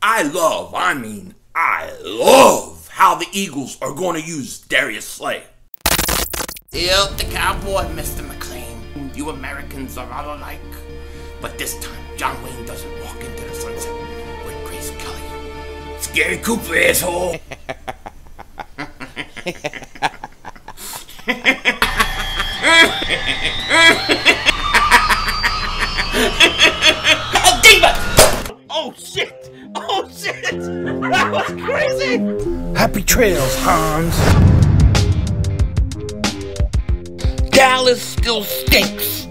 I love how the Eagles are going to use Darius Slay. Yep, the cowboy, Mr. McLean. You Americans are all alike. But this time, John Wayne doesn't walk into the sunset with Grace Kelly. Scary Cooper, asshole. Oh, Diva! Oh, shit! Oh, shit! That was crazy! Happy trails, Hans. Dallas still stinks.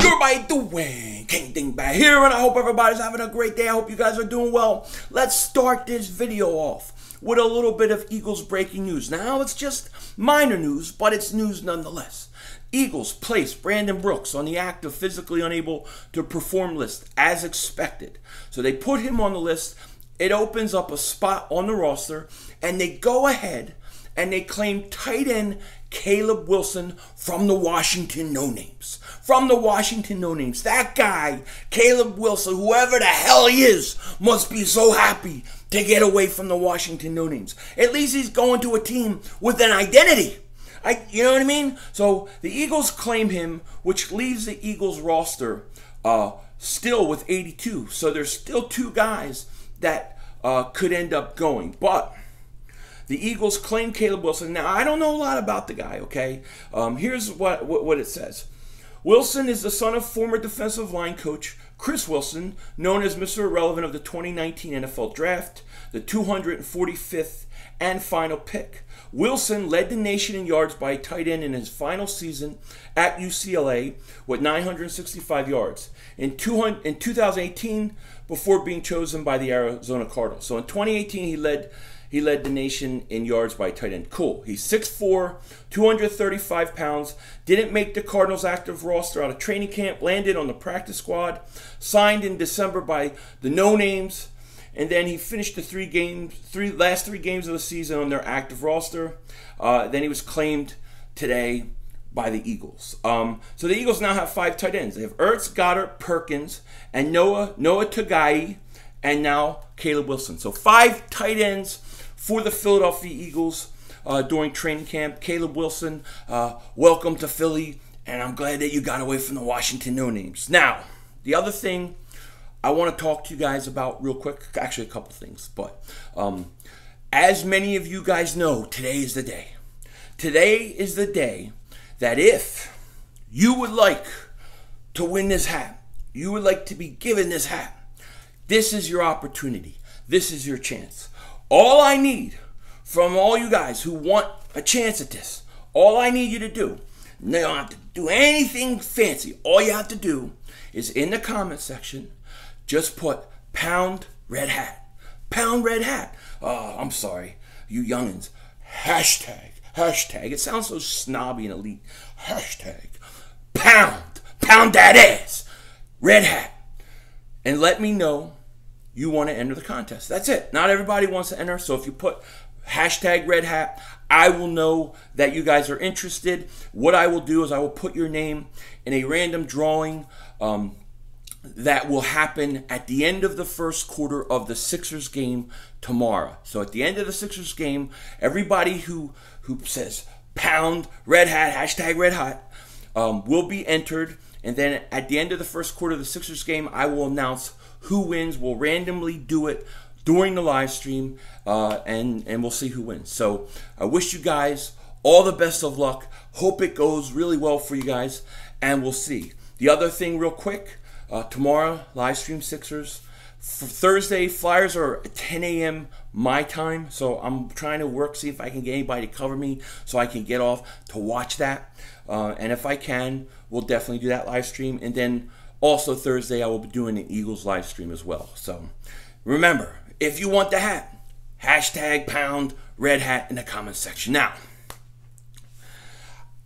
You're by the way, King Dingbat here, and I hope everybody's having a great day. I hope you guys are doing well. Let's start this video off with a little bit of Eagles breaking news. Now, it's just minor news, but it's news nonetheless. Eagles placed Brandon Brooks on the active physically unable to perform list as expected. So they put him on the list. It opens up a spot on the roster, and they go ahead and they claim tight end Caleb Wilson from the Washington No-Names. From the Washington No-Names. That guy, Caleb Wilson, whoever the hell he is, must be so happy to get away from the Washington No-Names. At least he's going to a team with an identity. You know what I mean? So the Eagles claim him, which leaves the Eagles roster still with 82. So there's still two guys that could end up going. But the Eagles claim Caleb Wilson. Now, I don't know a lot about the guy, okay? Here's what it says. Wilson is the son of former defensive line coach Chris Wilson, known as Mr. Irrelevant of the 2019 NFL Draft, the 245th and final pick. Wilson led the nation in yards by tight end in his final season at UCLA with 965 yards. In 2018, before being chosen by the Arizona Cardinals. So in 2018, he led the nation in yards by tight end. Cool. He's 6'4", 235 pounds, didn't make the Cardinals active roster out of training camp, landed on the practice squad, signed in December by the No-Names, and then he finished the last three games of the season on their active roster. Then he was claimed today by the Eagles. So the Eagles now have 5 tight ends. They have Ertz, Goddard, Perkins, and Noah Togai, and now Caleb Wilson. So 5 tight ends for the Philadelphia Eagles during training camp. Caleb Wilson, welcome to Philly, and I'm glad that you got away from the Washington No-Names. Now, the other thing I want to talk to you guys about real quick, actually a couple things, but as many of you guys know, today is the day. Today is the day that if you would like to win this hat, you would like to be given this hat, this is your opportunity. This is your chance. All I need from all you guys who want a chance at this, all I need you to do, you don't have to do anything fancy. All you have to do is in the comment section, just put pound red hat. Pound red hat. Oh, I'm sorry, you youngins. Hashtag. It sounds so snobby and elite. Hashtag. Pound that ass. Red hat. And let me know you want to enter the contest. That's it. Not everybody wants to enter, so if you put hashtag red hat, I will know that you guys are interested. What I will do is I will put your name in a random drawing that will happen at the end of the first quarter of the Sixers game tomorrow. So at the end of the Sixers game, everybody who says pound red hat, hashtag red hat, will be entered. And then at the end of the first quarter of the Sixers game, I will announce who wins. We'll randomly do it during the live stream, and we'll see who wins. So I wish you guys all the best of luck. Hope it goes really well for you guys, and we'll see. The other thing real quick, tomorrow, live stream Sixers. For Thursday, Flyers are at 10 a.m. my time, so I'm trying to see if I can get anybody to cover me so I can get off to watch that. And if I can, we'll definitely do that live stream. And then also Thursday, I will be doing an Eagles live stream as well. So remember, if you want the hat, hashtag pound red hat in the comment section. Now,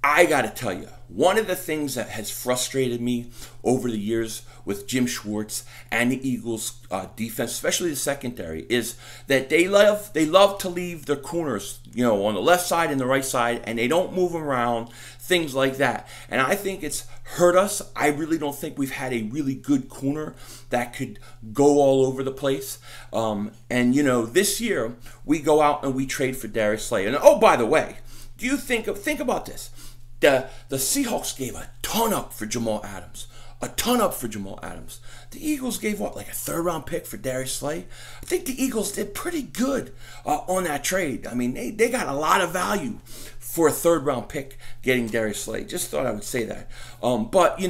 I got to tell you, one of the things that has frustrated me over the years with Jim Schwartz and the Eagles defense, especially the secondary, is that they love to leave their corners, on the left side and the right side, and they don't move them around, things like that. And I think it's hurt us. I really don't think we've had a really good corner that could go all over the place. This year we go out and we trade for Darius Slay. And oh, by the way, do you think about this? The Seahawks gave a ton up for Jamal Adams. A ton up for Jamal Adams. The Eagles gave what, like a third-round pick for Darius Slay? I think the Eagles did pretty good on that trade. I mean, they got a lot of value for a third-round pick getting Darius Slay. Just thought I would say that. But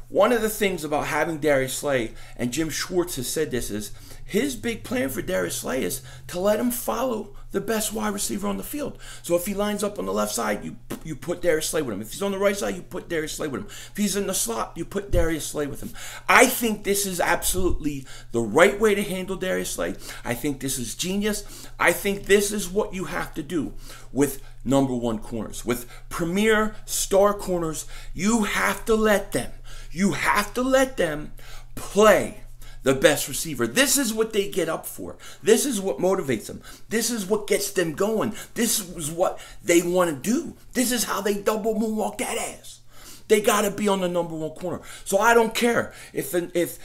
one of the things about having Darius Slay, and Jim Schwartz has said this, is his big plan for Darius Slay is to let him follow the best wide receiver on the field. So if he lines up on the left side, you put Darius Slay with him. If he's on the right side, you put Darius Slay with him. If he's in the slot, you put Darius Slay with him. I think this is absolutely the right way to handle Darius Slay. I think this is genius. I think this is what you have to do with number one corners. With premier star corners, you have to let them play the best receiver. This is what they get up for. This is what motivates them. This is what gets them going. This is what they want to do. This is how they double moonwalk that ass. They got to be on the number one corner. So I don't care if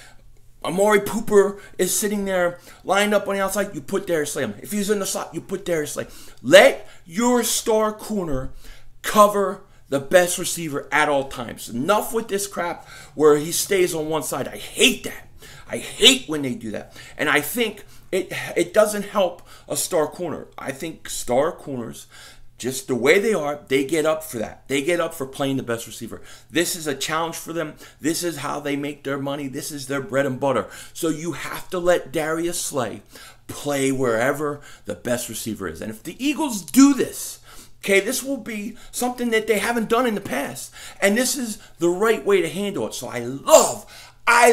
Amari Cooper is sitting there lined up on the outside, you put Darius Slay on him. If he's in the slot, you put Darius Slay. Let your star corner cover the best receiver at all times. Enough with this crap where he stays on one side. I hate that. I hate when they do that. And I think it doesn't help a star corner. I think star corners, just the way they are, they get up for that. They get up for playing the best receiver. This is a challenge for them. This is how they make their money. This is their bread and butter. So you have to let Darius Slay play wherever the best receiver is. And if the Eagles do this, okay, this will be something that they haven't done in the past. And this is the right way to handle it. So I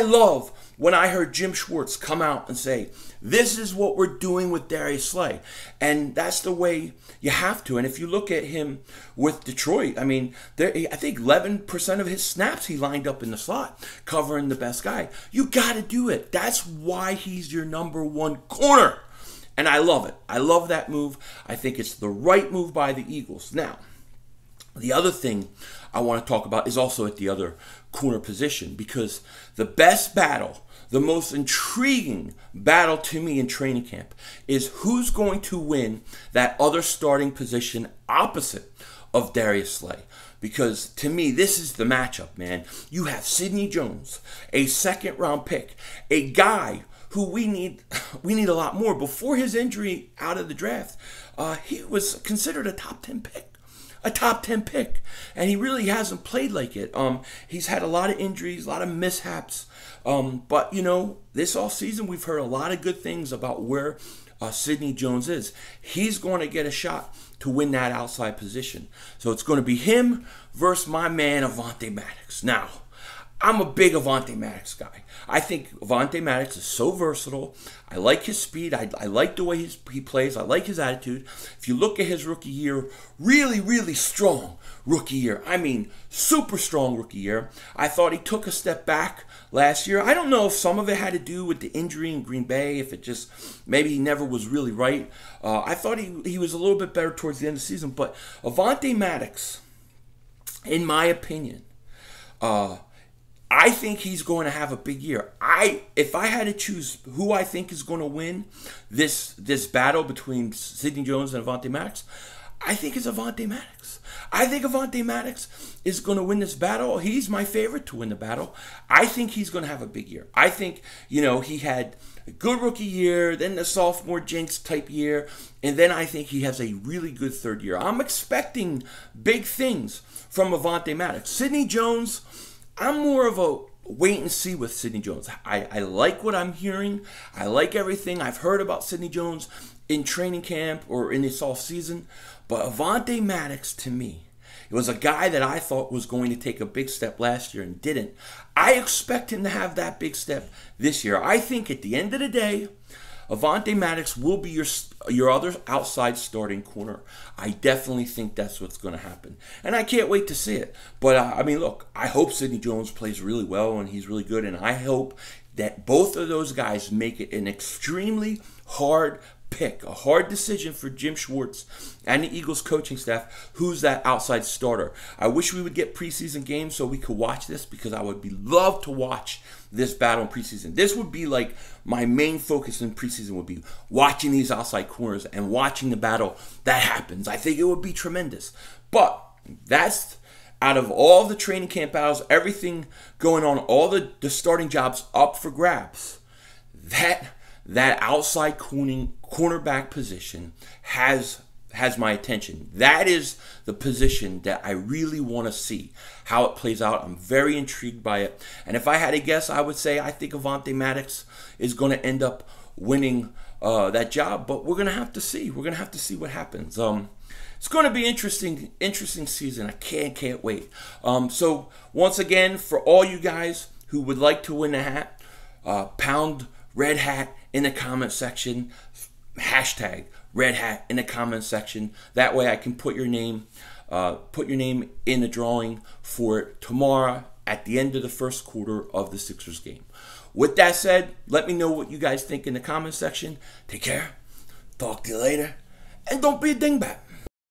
love when I heard Jim Schwartz come out and say, this is what we're doing with Darius Slay. And that's the way you have to. And if you look at him with Detroit, I mean, I think 11% of his snaps he lined up in the slot, covering the best guy. You got to do it. That's why he's your number one corner. And I love it. I love that move. I think it's the right move by the Eagles. Now, the other thing I want to talk about is also at the other corner position, because the best battle, the most intriguing battle to me in training camp, is who's going to win that other starting position opposite of Darius Slay. Because to me, this is the matchup, man. You have Sidney Jones, a second-round pick, a guy who we need a lot more. Before his injury out of the draft, he was considered a top 10 pick. A top 10 pick. And he really hasn't played like it. He's had a lot of injuries, a lot of mishaps. But, this offseason we've heard a lot of good things about where Sidney Jones is. He's going to get a shot to win that outside position. So it's going to be him versus my man, Avonte Maddox. Now, I'm a big Avonte Maddox guy. I think Avonte Maddox is so versatile. I like his speed. I like the way he plays. I like his attitude. If you look at his rookie year, really, really strong rookie year. I mean, super strong rookie year. I thought he took a step back last year. I don't know if some of it had to do with the injury in Green Bay, if it just, maybe he never was really right. I thought he was a little bit better towards the end of the season. But Avonte Maddox, in my opinion, I think he's going to have a big year. If I had to choose who I think is going to win this battle between Sidney Jones and Avonte Maddox, I think it's Avonte Maddox. I think Avonte Maddox is going to win this battle. He's my favorite to win the battle. I think he's going to have a big year. I think, he had a good rookie year, then the sophomore jinx type year, and then I think he has a really good third year. I'm expecting big things from Avonte Maddox. Sidney Jones, I'm more of a wait and see with Sidney Jones. I like what I'm hearing. I like everything I've heard about Sidney Jones in training camp or in this offseason. But Avonte Maddox, to me, it was a guy that I thought was going to take a big step last year and didn't. I expect him to have that big step this year. I think at the end of the day, Avonte Maddox will be your other outside starting corner. I definitely think that's what's going to happen. And I can't wait to see it. But, I mean, look, I hope Sidney Jones plays really well and he's really good. And I hope that both of those guys make it an extremely hard pick, a hard decision for Jim Schwartz and the Eagles coaching staff, who's that outside starter. I wish we would get preseason games so we could watch this, because I would love to watch this battle in preseason. This would be like my main focus in preseason, would be watching these outside corners and watching the battle that happens. I think it would be tremendous. But that's out of all the training camp battles, everything going on, all the starting jobs up for grabs, that outside cornerback position has my attention. That is the position that I really want to see how it plays out. I'm very intrigued by it. And if I had to guess, I would say I think Avonte Maddox is going to end up winning that job. But we're going to have to see. We're going to have to see what happens. It's going to be interesting season. I can't wait. So once again, for all you guys who would like to win the hat, pound red hat in the comment section. Hashtag red hat in the comment section. That way I can put your name in the drawing for tomorrow at the end of the first quarter of the Sixers game. With that said, let me know what you guys think in the comment section. Take care. Talk to you later. And don't be a dingbat.